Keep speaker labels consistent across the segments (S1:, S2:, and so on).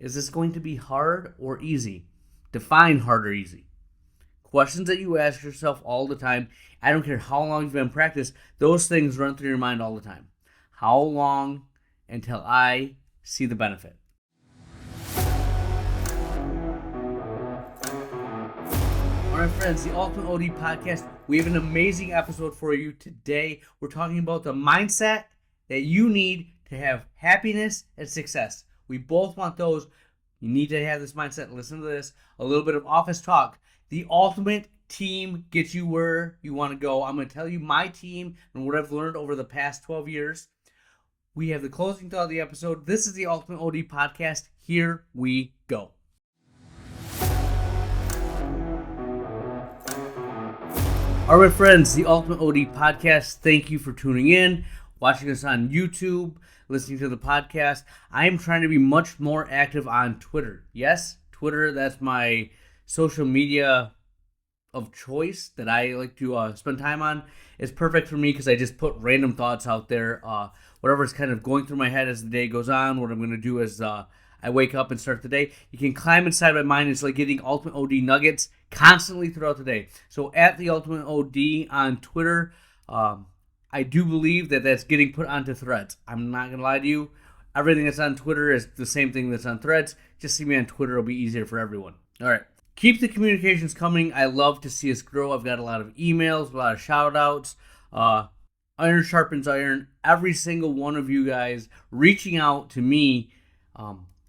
S1: Is this going to be hard or easy? Define hard or easy. Questions that you ask yourself all the time. I don't care how long you've been in practice, those things run through your mind all the time. How long until I see the benefit? All right, friends, the Ultimate OD Podcast. We have an amazing episode for you today. We're talking about the mindset that you need to have happiness and success. We both want those. You need to have this mindset. Listen to this. A little bit of office talk. The ultimate team gets you where you want to go. I'm going to tell you my team and what I've learned over the past 12 years. We have the closing thought of the episode. This is the Ultimate OD Podcast. Here we go. All right, friends, the Ultimate OD Podcast. Thank you for tuning in, watching us on YouTube, listening to the podcast. I am trying to be much more active on Twitter. Yes, Twitter, that's my social media of choice that I like to spend time on. It's perfect for me because I just put random thoughts out there, whatever's kind of going through my head as the day goes on, what I'm going to do as I wake up and start the day. You can climb inside my mind. It's like getting Ultimate OD nuggets constantly throughout the day. So at the Ultimate OD on Twitter, I do believe that that's getting put onto Threads. I'm not going to lie to you. Everything that's on Twitter is the same thing that's on Threads. Just see me on Twitter. It'll be easier for everyone. All right. Keep the communications coming. I love to see us grow. I've got a lot of emails, a lot of shout-outs. Iron sharpens iron. Every single one of you guys reaching out to me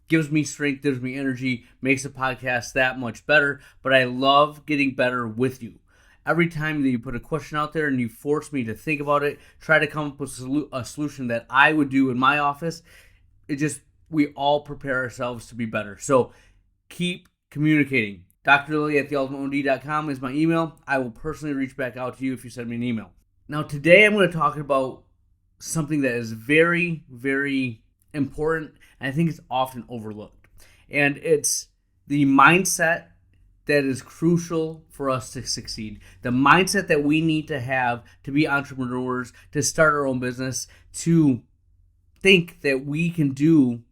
S1: gives me strength, gives me energy, makes the podcast that much better. But I love getting better with you. Every time that you put a question out there and you force me to think about it, try to come up with a solution that I would do in my office, we all prepare ourselves to be better. So keep communicating. Dr. Lilly at theultimateod.com is my email. I will personally reach back out to you if you send me an email. Now, today I'm going to talk about something that is very, very important, and I think it's often overlooked. And it's the mindset that is crucial for us to succeed. The mindset that we need to have to be entrepreneurs, to start our own business, to think that we can do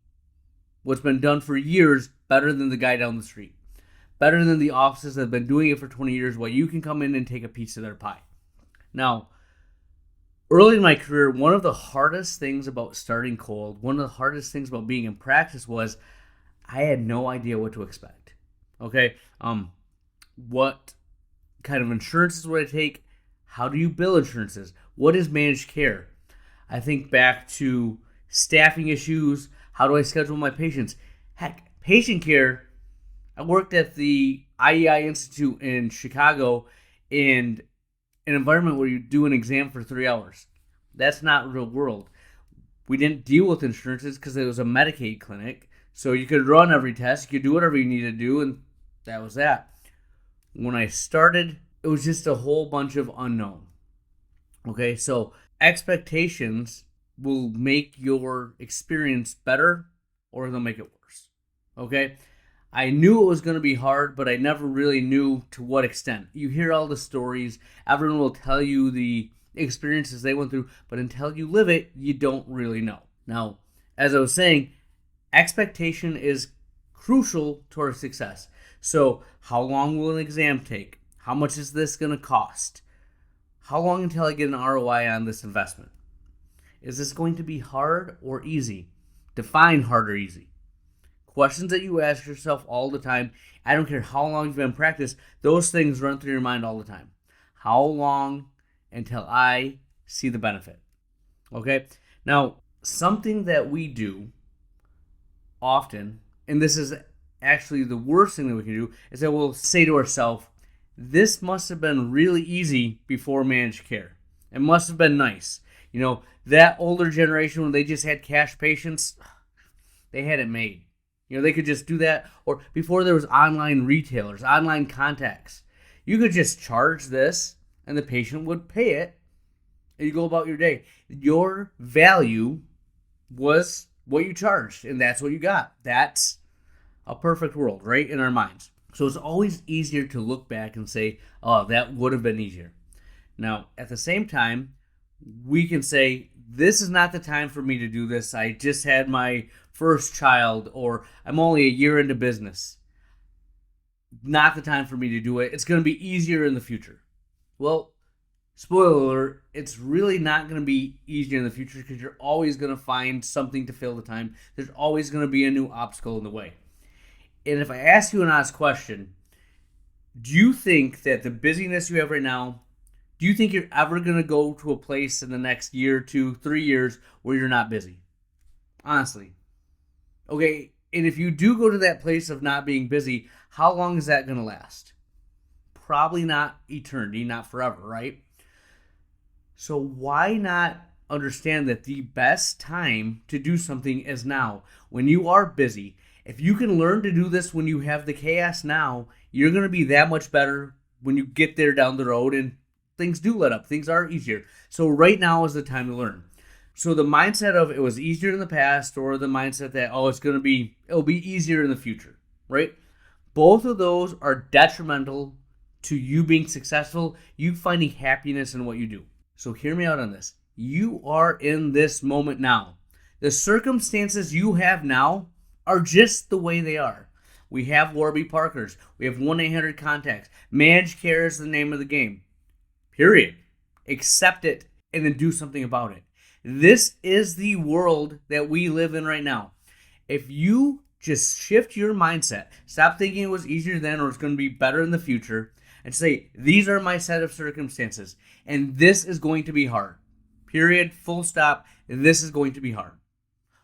S1: what's been done for years better than the guy down the street. Better than the offices that have been doing it for 20 years while you can come in and take a piece of their pie. Now, early in my career, one of the hardest things about starting cold, one of the hardest things about being in practice was I had no idea what to expect. Okay? What kind of insurances would I take? How do you bill insurances? What is managed care? I think back to staffing issues. How do I schedule my patients? Heck, patient care. I worked at the IEI Institute in Chicago in an environment where you do an exam for 3 hours. That's not real world. We didn't deal with insurances because it was a Medicaid clinic. So you could run every test, you could do whatever you needed to do, and that was that. When I started, it was just a whole bunch of unknown. Okay, so expectations will make your experience better or they'll make it worse. Okay? I knew it was going to be hard, but I never really knew to what extent. You hear all the stories. Everyone will tell you the experiences they went through, but until you live it, you don't really know. Now, as I was saying, expectation is crucial towards success. So, how long will an exam take? How much is this going to cost? How long until I get an ROI on this investment? Is this going to be hard or easy? Define hard or easy. Questions that you ask yourself all the time. I don't care how long you've been in practice, those things run through your mind all the time. How long until I see the benefit? Okay? Now, something that we do often, and this is actually the worst thing that we can do, is that we'll say to ourselves, this must have been really easy before managed care. It must have been nice. You know, that older generation when they just had cash patients, they had it made. You know, they could just do that. Or before there was online retailers, online contacts. You could just charge this and the patient would pay it and you go about your day. Your value was what you charged and that's what you got. That's a perfect world, right, in our minds. So it's always easier to look back and say, oh, that would have been easier. Now, at the same time, we can say, this is not the time for me to do this. I just had my first child, or I'm only a year into business. Not the time for me to do it. It's going to be easier in the future. Well, spoiler alert, it's really not going to be easier in the future because you're always going to find something to fill the time. There's always going to be a new obstacle in the way. And if I ask you an honest question, do you think that the busyness you have right now, do you think you're ever going to go to a place in the next year, 2, 3 years where you're not busy? Honestly. Okay, and if you do go to that place of not being busy, how long is that going to last? Probably not eternity, not forever, right? So why not understand that the best time to do something is now, when you are busy? If you can learn to do this when you have the chaos now, you're going to be that much better when you get there down the road and things do let up. Things are easier. So right now is the time to learn. So the mindset of it was easier in the past, or the mindset that, oh, it'll be easier in the future, right? Both of those are detrimental to you being successful, you finding happiness in what you do. So hear me out on this. You are in this moment now. The circumstances you have now are just the way they are. We have Warby Parkers. We have 1-800 contacts. Managed care is the name of the game. Period. Accept it and then do something about it. This is the world that we live in right now. If you just shift your mindset, stop thinking it was easier then or it's going to be better in the future, and say, these are my set of circumstances, and this is going to be hard. Period, full stop, this is going to be hard.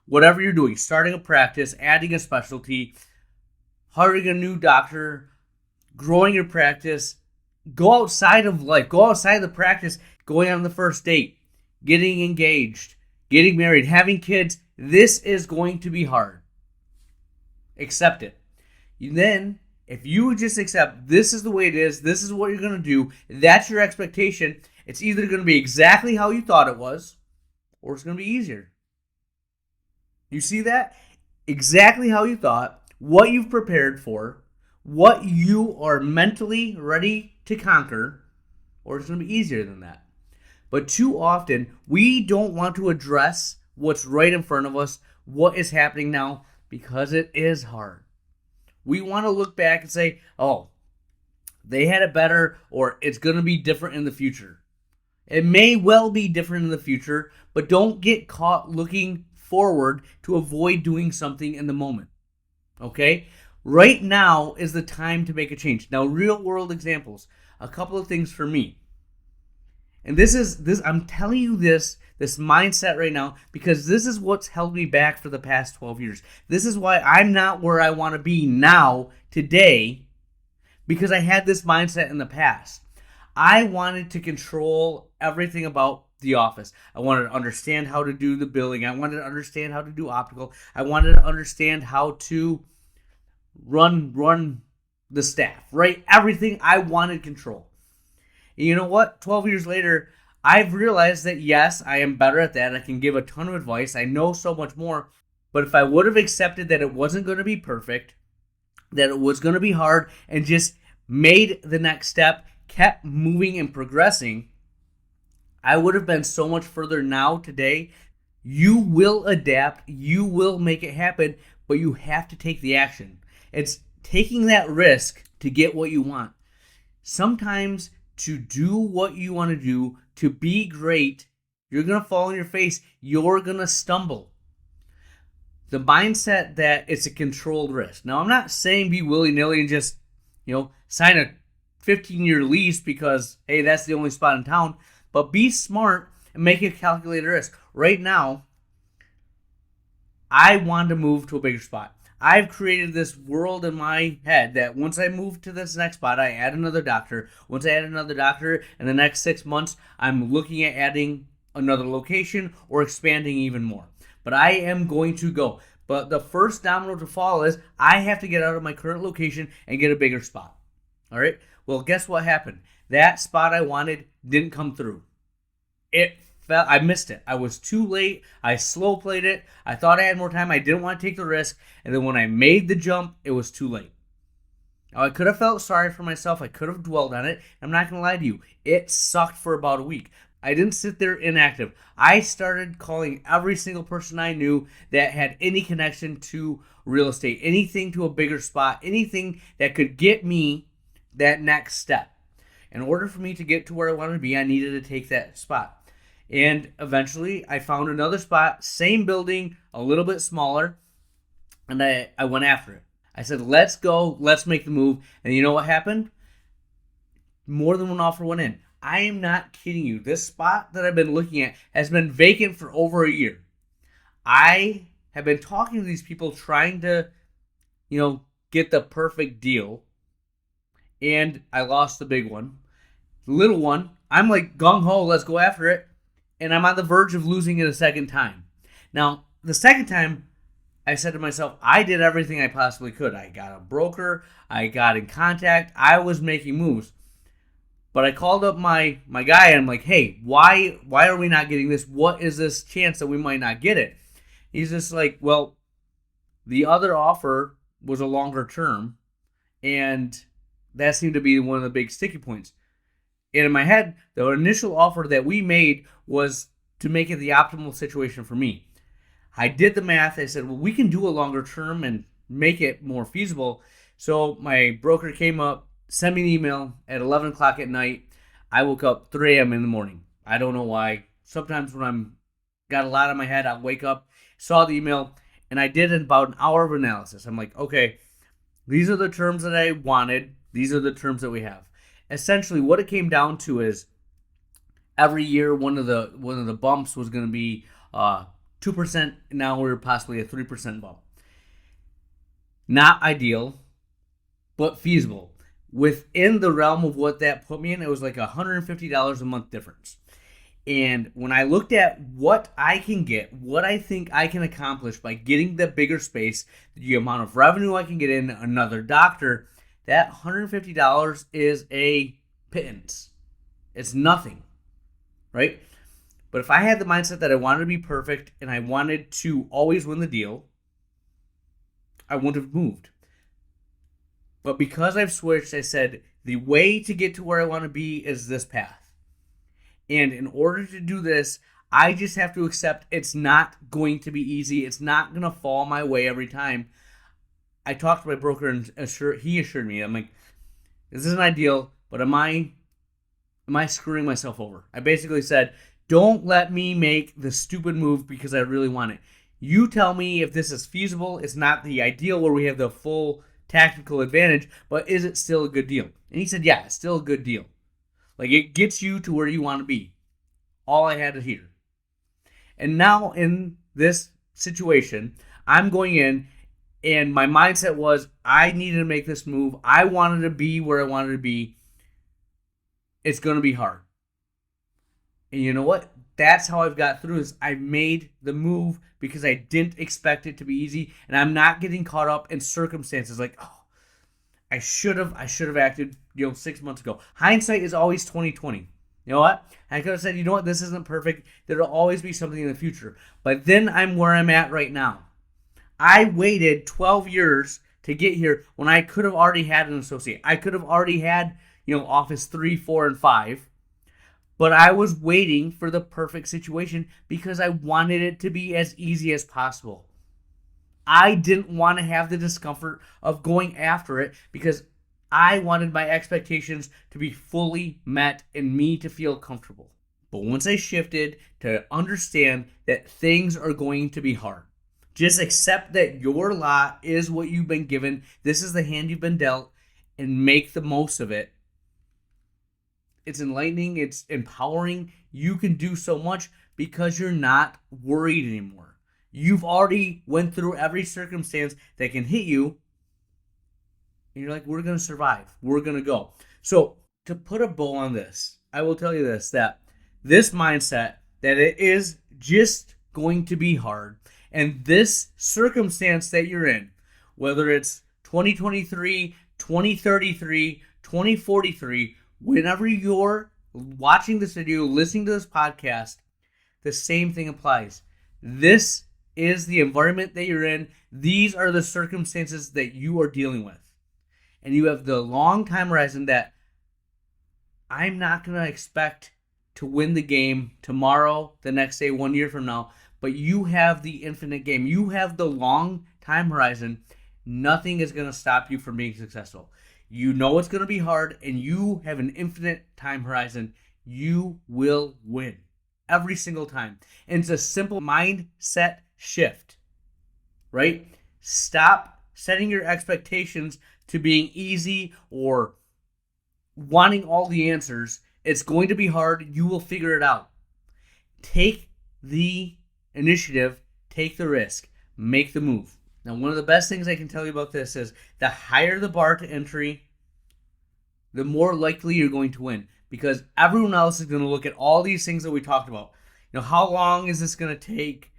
S1: Whatever you're doing, starting a practice, adding a specialty, hiring a new doctor, growing your practice, go outside of life, go outside the practice, going on the first date, getting engaged, getting married, having kids. This is going to be hard. Accept it. Then, if you just accept this is the way it is, this is what you're going to do, that's your expectation, it's either going to be exactly how you thought it was, or it's going to be easier. You see that? Exactly how you thought, what you've prepared for, what you are mentally ready to conquer, or it's going to be easier than that. But too often, we don't want to address what's right in front of us, what is happening now, because it is hard. We want to look back and say, oh, they had it better, or it's going to be different in the future. It may well be different in the future, but don't get caught looking forward to avoid doing something in the moment. Okay? Right now is the time to make a change. Now, real world examples. A couple of things for me. And I'm telling you this mindset right now because this is what's held me back for the past 12 years. This is why I'm not where I want to be now, today, because I had this mindset in the past. I wanted to control everything about the office. I wanted to understand how to do the billing. I wanted to understand how to do optical. I wanted to understand how to run the staff, right? Everything I wanted control. And you know what? 12 years later, I've realized that yes, I am better at that. I can give a ton of advice. I know so much more. But if I would have accepted that it wasn't going to be perfect, that it was going to be hard, and just made the next step, kept moving and progressing, I would have been so much further now today. You will adapt. You will make it happen, but you have to take the action. It's taking that risk to get what you want. Sometimes to do what you want to do, to be great, you're going to fall on your face. You're going to stumble. The mindset that it's a controlled risk. Now, I'm not saying be willy-nilly and just, sign a 15-year lease because, hey, that's the only spot in town. But be smart and make a calculated risk. Right now, I want to move to a bigger spot. I've created this world in my head that once I move to this next spot, I add another doctor. Once I add another doctor, in the next 6 months, I'm looking at adding another location or expanding even more. But I am going to go. But the first domino to fall is I have to get out of my current location and get a bigger spot. All right? Well, guess what happened? That spot I wanted didn't come through. I missed it. I was too late. I slow played it. I thought I had more time. I didn't want to take the risk. And then when I made the jump, it was too late. Now, I could have felt sorry for myself. I could have dwelled on it. I'm not going to lie to you. It sucked for about a week. I didn't sit there inactive. I started calling every single person I knew that had any connection to real estate, anything to a bigger spot, anything that could get me that next step. In order for me to get to where I wanted to be, I needed to take that spot. And eventually, I found another spot, same building, a little bit smaller, and I went after it. I said, let's go, let's make the move. And you know what happened? More than one offer went in. I am not kidding you. This spot that I've been looking at has been vacant for over a year. I have been talking to these people trying to, get the perfect deal. And I lost the big one. The little one, I'm like gung-ho, let's go after it. And I'm on the verge of losing it a second time. Now, the second time, I said to myself, I did everything I possibly could. I got a broker. I got in contact. I was making moves. But I called up my guy and I'm like, hey, why are we not getting this? What is this chance that we might not get it? He's just like, well, the other offer was a longer term, and that seemed to be one of the big sticky points. And in my head, the initial offer that we made was to make it the optimal situation for me. I did the math. I said, well, we can do a longer term and make it more feasible. So my broker came up, sent me an email at 11 o'clock at night. I woke up 3 a.m. in the morning. I don't know why. Sometimes when I'm got a lot on my head, I'll wake up, saw the email, and I did about an hour of analysis. I'm like, okay, these are the terms that I wanted. These are the terms that we have. Essentially, what it came down to is every year one of the bumps was going to be 2%. Now we're possibly a 3% bump. Not ideal, but feasible. Within the realm of what that put me in, it was like $150 a month difference. And when I looked at what I can get, what I think I can accomplish by getting the bigger space, the amount of revenue I can get in, another doctor, that $150 is a pittance. It's nothing, right? But if I had the mindset that I wanted to be perfect and I wanted to always win the deal, I wouldn't have moved. But because I've switched, I said, the way to get to where I want to be is this path. And in order to do this, I just have to accept it's not going to be easy. It's not going to fall my way every time. I talked to my broker and he assured me, I'm like, this isn't ideal, but am I screwing myself over? I basically said, don't let me make the stupid move because I really want it. You tell me if this is feasible. It's not the ideal where we have the full tactical advantage, but is it still a good deal? And he said, yeah, it's still a good deal. Like, it gets you to where you want to be. All I had to hear. And now in this situation, I'm going in, and my mindset was I needed to make this move. I wanted to be where I wanted to be. It's going to be hard. And you know what? That's how I've got through this. I made the move because I didn't expect it to be easy, and I'm not getting caught up in circumstances like, oh, I should have acted, 6 months ago. Hindsight is always 20/20. You know what? I could have said, you know what, this isn't perfect. There'll always be something in the future. But then I'm where I'm at right now. I waited 12 years to get here when I could have already had an associate. I could have already had, office 3, 4, and 5. But I was waiting for the perfect situation because I wanted it to be as easy as possible. I didn't want to have the discomfort of going after it because I wanted my expectations to be fully met and me to feel comfortable. But once I shifted to understand that things are going to be hard, just accept that your lot is what you've been given. This is the hand you've been dealt, and make the most of it. It's enlightening. It's empowering. You can do so much because you're not worried anymore. You've already went through every circumstance that can hit you. And you're like, we're going to survive. We're going to go. So to put a bow on this, I will tell you this, that this mindset that it is just going to be hard, and this circumstance that you're in, whether it's 2023, 2033, 2043, whenever you're watching this video, listening to this podcast, the same thing applies. This is the environment that you're in. These are the circumstances that you are dealing with. And you have the long time horizon that I'm not going to expect to win the game tomorrow, the next day, 1 year from now, but you have the infinite game. You have the long time horizon. Nothing is going to stop you from being successful. You know it's going to be hard, and you have an infinite time horizon. You will win every single time. And it's a simple mindset shift, right? Stop setting your expectations to being easy or wanting all the answers. It's going to be hard. You will figure it out. Take the initiative, take the risk, make the move. Now, one of the best things I can tell you about this is the higher the bar to entry, the more likely you're going to win, because everyone else is going to look at all these things that we talked about. How long is this going to take?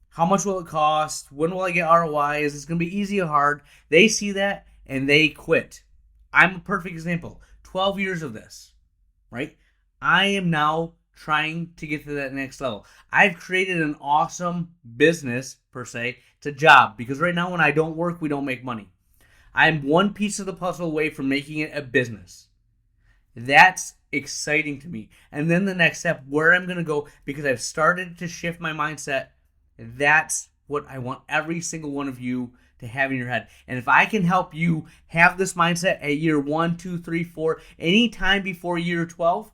S1: How much will it cost? When will I get ROI? Is this going to be easy or hard? They see that and they quit. I'm a perfect example. 12 years of this, right? I am now trying to get to that next level. I've created an awesome business, per se. It's a job, because right now when I don't work, we don't make money. I'm one piece of the puzzle away from making it a business. That's exciting to me. And then the next step, where I'm going to go, because I've started to shift my mindset, that's what I want every single one of you to have in your head. And if I can help you have this mindset at year 1, 2, 3, 4, anytime before year 12,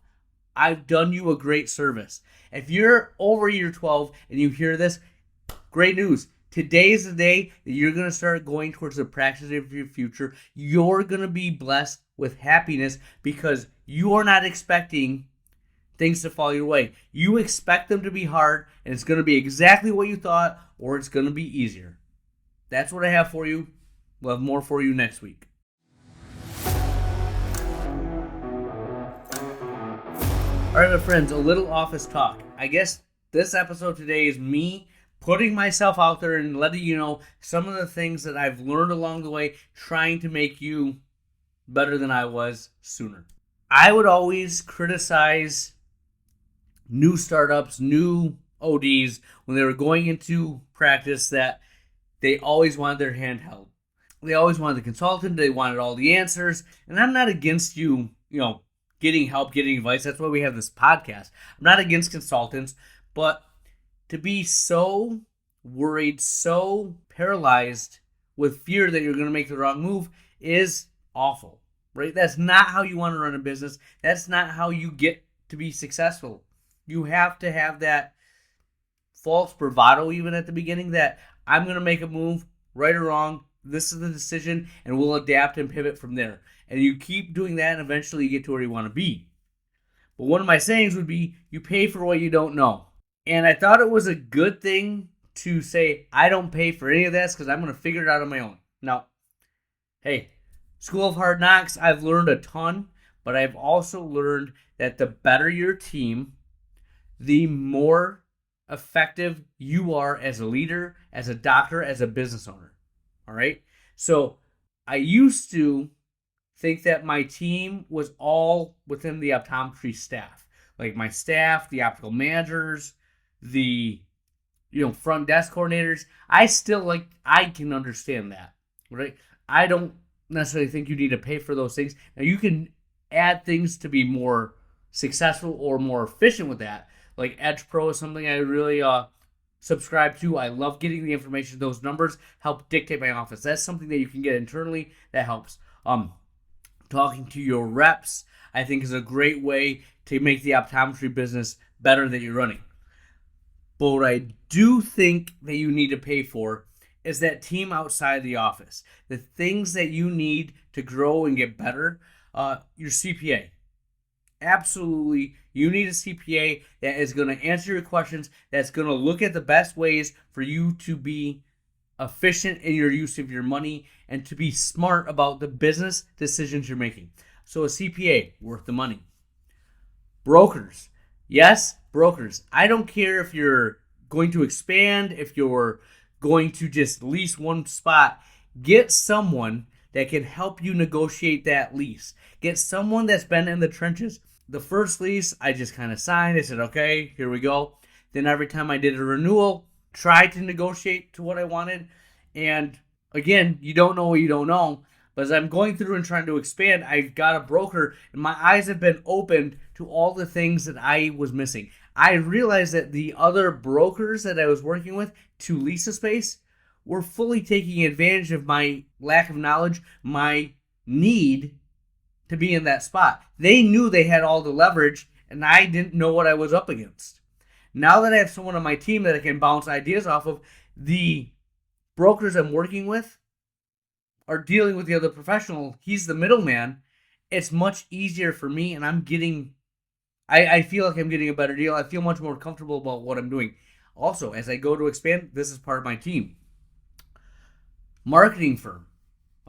S1: I've done you a great service. If you're over year 12 and you hear this, great news. Today is the day that you're going to start going towards the practice of your future. You're going to be blessed with happiness because you are not expecting things to fall your way. You expect them to be hard, and it's going to be exactly what you thought, or it's going to be easier. That's what I have for you. We'll have more for you next week. All right, my friends, a little office talk. I guess this episode today is me putting myself out there and letting you know some of the things that I've learned along the way, trying to make you better than I was sooner. I would always criticize new startups, new ODs, when they were going into practice, that they always wanted their hand held. They always wanted the consultant. They wanted all the answers. And I'm not against you, getting help, getting advice. That's why we have this podcast. I'm not against consultants, but to be so worried, so paralyzed with fear that you're going to make the wrong move is awful, right? That's not how you want to run a business. That's not how you get to be successful. You have to have that false bravado even at the beginning that I'm going to make a move, right or wrong, this is the decision, and we'll adapt and pivot from there. And you keep doing that, and eventually you get to where you want to be. But one of my sayings would be, you pay for what you don't know. And I thought it was a good thing to say, I don't pay for any of this because I'm going to figure it out on my own. Now, hey, School of Hard Knocks, I've learned a ton, but I've also learned that the better your team, the more effective you are as a leader, as a doctor, as a business owner. All right? So I used to think that my team was all within the optometry staff. Like my staff, the optical managers, the front desk coordinators. I can understand that, right? I don't necessarily think you need to pay for those things. Now you can add things to be more successful or more efficient with that. Like Edge Pro is something I really subscribe to. I love getting the information. Those numbers help dictate my office. That's something that you can get internally that helps. Talking to your reps, I think, is a great way to make the optometry business better that you're running. But what I do think that you need to pay for is that team outside the office. The things that you need to grow and get better. Your CPA. Absolutely, you need a CPA that is going to answer your questions, that's going to look at the best ways for you to be efficient in your use of your money and to be smart about the business decisions you're making. So a CPA, worth the money. Brokers. Yes, brokers. I don't care if you're going to expand, if you're going to just lease one spot. Get someone that can help you negotiate that lease. Get someone that's been in the trenches. The first lease, I just kind of signed. I said, okay, here we go. Then every time I did a renewal, tried to negotiate to what I wanted. And again, you don't know what you don't know. But as I'm going through and trying to expand, I've got a broker, and my eyes have been opened to all the things that I was missing. I realized that the other brokers that I was working with to lease a space were fully taking advantage of my lack of knowledge, my need to be in that spot. They knew they had all the leverage, and I didn't know what I was up against. Now that I have someone on my team that I can bounce ideas off of, the brokers I'm working with are dealing with the other professional. He's the middleman. It's much easier for me, and I feel like I'm getting a better deal. I feel much more comfortable about what I'm doing. Also, as I go to expand, this is part of my team. Marketing firm.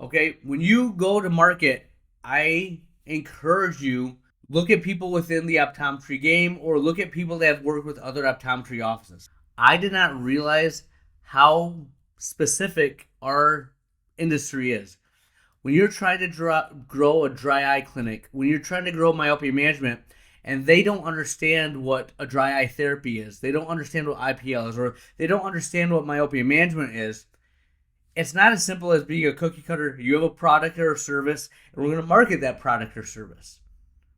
S1: Okay, when you go to market, I encourage you, look at people within the optometry game or look at people that have worked with other optometry offices. I did not realize how specific our industry is. When you're trying to grow a dry eye clinic, when you're trying to grow myopia management, and they don't understand what a dry eye therapy is, they don't understand what IPL is, or they don't understand what myopia management is, it's not as simple as being a cookie cutter. You have a product or a service, and we're going to market that product or service.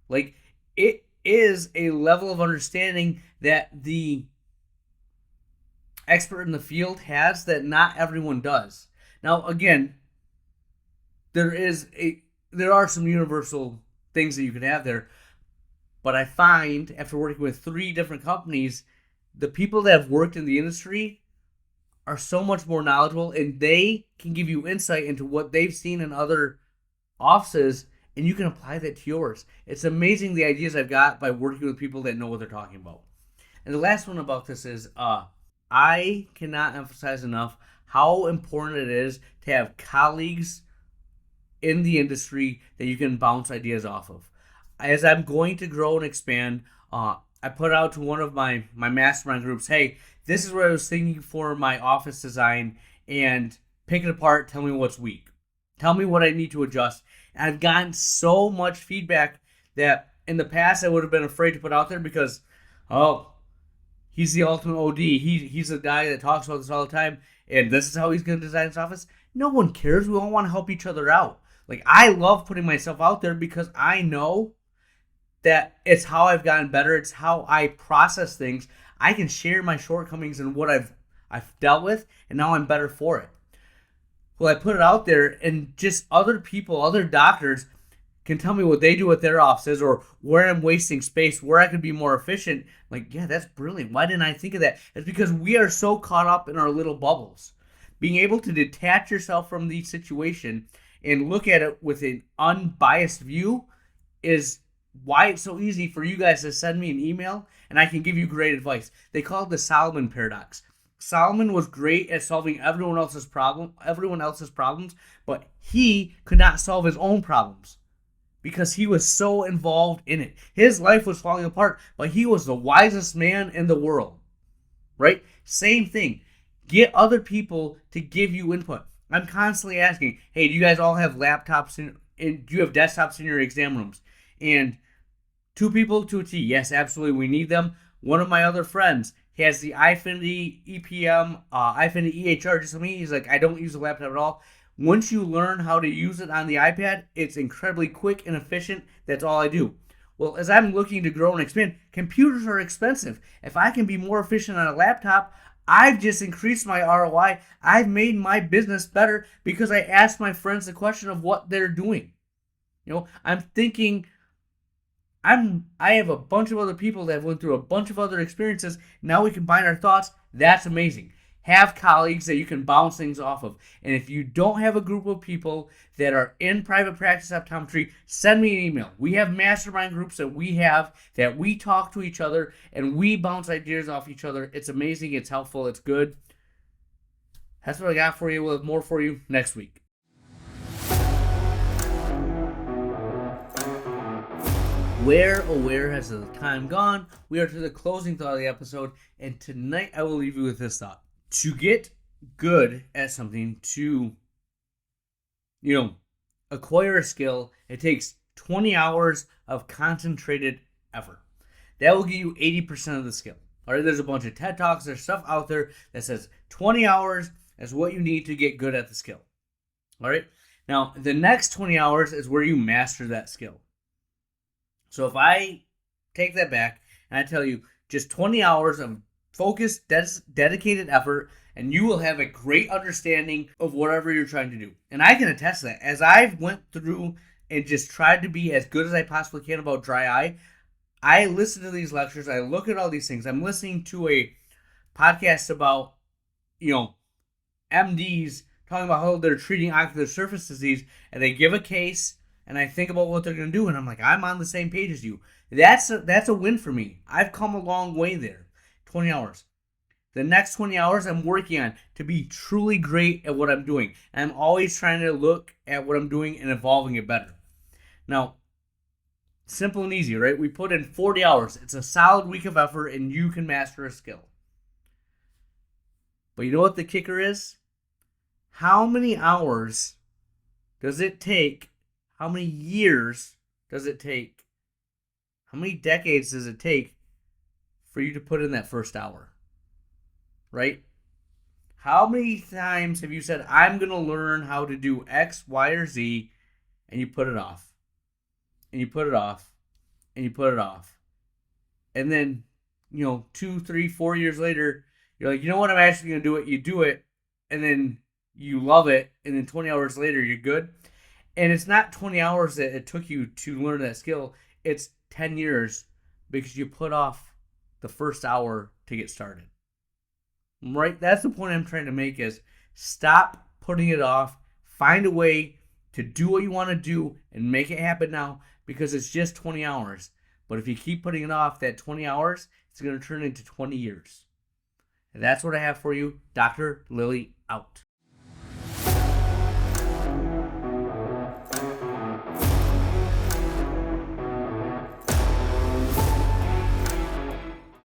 S1: Like, it is a level of understanding that the expert in the field has that not everyone does. Now, again, there are some universal things that you can have there, but I find after working with 3 different companies, the people that have worked in the industry are so much more knowledgeable, and they can give you insight into what they've seen in other offices, and you can apply that to yours. It's amazing the ideas I've got by working with people that know what they're talking about. And the last one about this is I cannot emphasize enough how important it is to have colleagues in the industry that you can bounce ideas off of. As I'm going to grow and expand, I put out to one of my mastermind groups, hey, this is what I was thinking for my office design, and pick it apart, tell me what's weak. Tell me what I need to adjust. And I've gotten so much feedback that in the past I would have been afraid to put out there because, he's the ultimate OD. He's the guy that talks about this all the time, and this is how he's going to design his office. No one cares. We all want to help each other out. Like, I love putting myself out there because I know that it's how I've gotten better. It's how I process things. I can share my shortcomings and what I've dealt with, and now I'm better for it. Well, I put it out there, and just other people, other doctors can tell me what they do with their offices or where I'm wasting space, where I could be more efficient. Like, yeah, that's brilliant. Why didn't I think of that? It's because we are so caught up in our little bubbles. Being able to detach yourself from the situation and look at it with an unbiased view is why it's so easy for you guys to send me an email and I can give you great advice. They call it the Solomon paradox. Solomon was great at solving everyone else's problems, but he could not solve his own problems because he was so involved in it. His life was falling apart, but he was the wisest man in the world, right? Same thing. Get other people to give you input. I'm constantly asking, hey, do you guys all have laptops and do you have desktops in your exam rooms? And 2 people to a T. Yes, absolutely, we need them. One of my other friends has the iFinity EPM, iFinity EHR just like me. He's like, I don't use a laptop at all. Once you learn how to use it on the iPad, it's incredibly quick and efficient. That's all I do. Well, as I'm looking to grow and expand, computers are expensive. If I can be more efficient on a laptop, I've just increased my ROI. I've made my business better because I asked my friends the question of what they're doing. I'm thinking I have a bunch of other people that have went through a bunch of other experiences. Now we combine our thoughts. That's amazing. Have colleagues that you can bounce things off of. And if you don't have a group of people that are in private practice optometry, send me an email. We have mastermind groups that we talk to each other and we bounce ideas off each other. It's amazing. It's helpful. It's good. That's what I got for you. We'll have more for you next week. Where has the time gone? We are to the closing thought of the episode, and tonight I will leave you with this thought. To get good at something, to, acquire a skill, it takes 20 hours of concentrated effort. That will give you 80% of the skill. All right, there's a bunch of TED Talks, there's stuff out there that says 20 hours is what you need to get good at the skill. All right, Now, the next 20 hours is where you master that skill. So if I take that back and I tell you just 20 hours of focused, dedicated effort, and you will have a great understanding of whatever you're trying to do. And I can attest to that. As I've went through and just tried to be as good as I possibly can about dry eye, I listen to these lectures. I look at all these things. I'm listening to a podcast about, you know, MDs talking about how they're treating ocular surface disease, and they give a case, and I think about what they're going to do, and I'm like, I'm on the same page as you. That's a win for me. I've come a long way there. 20 hours. The next 20 hours I'm working on to be truly great at what I'm doing. And I'm always trying to look at what I'm doing and evolving it better. Now, simple and easy, right? We put in 40 hours. It's a solid week of effort, and you can master a skill. But you know what the kicker is? How many hours does it take? How many years does it take? How many decades does it take for you to put in that first hour? Right? How many times have you said, I'm going to learn how to do X, Y, or Z, and you put it off? And you put it off. And you put it off. And then, 2, 3, 4 years later, you're like, you know what, I'm actually going to do it. You do it, and then you love it, and then 20 hours later, you're good. And it's not 20 hours that it took you to learn that skill. It's 10 years because you put off the first hour to get started. Right? That's the point I'm trying to make is stop putting it off. Find a way to do what you want to do and make it happen now because it's just 20 hours. But if you keep putting it off, that 20 hours, it's going to turn into 20 years. And that's what I have for you. Dr. Lily out.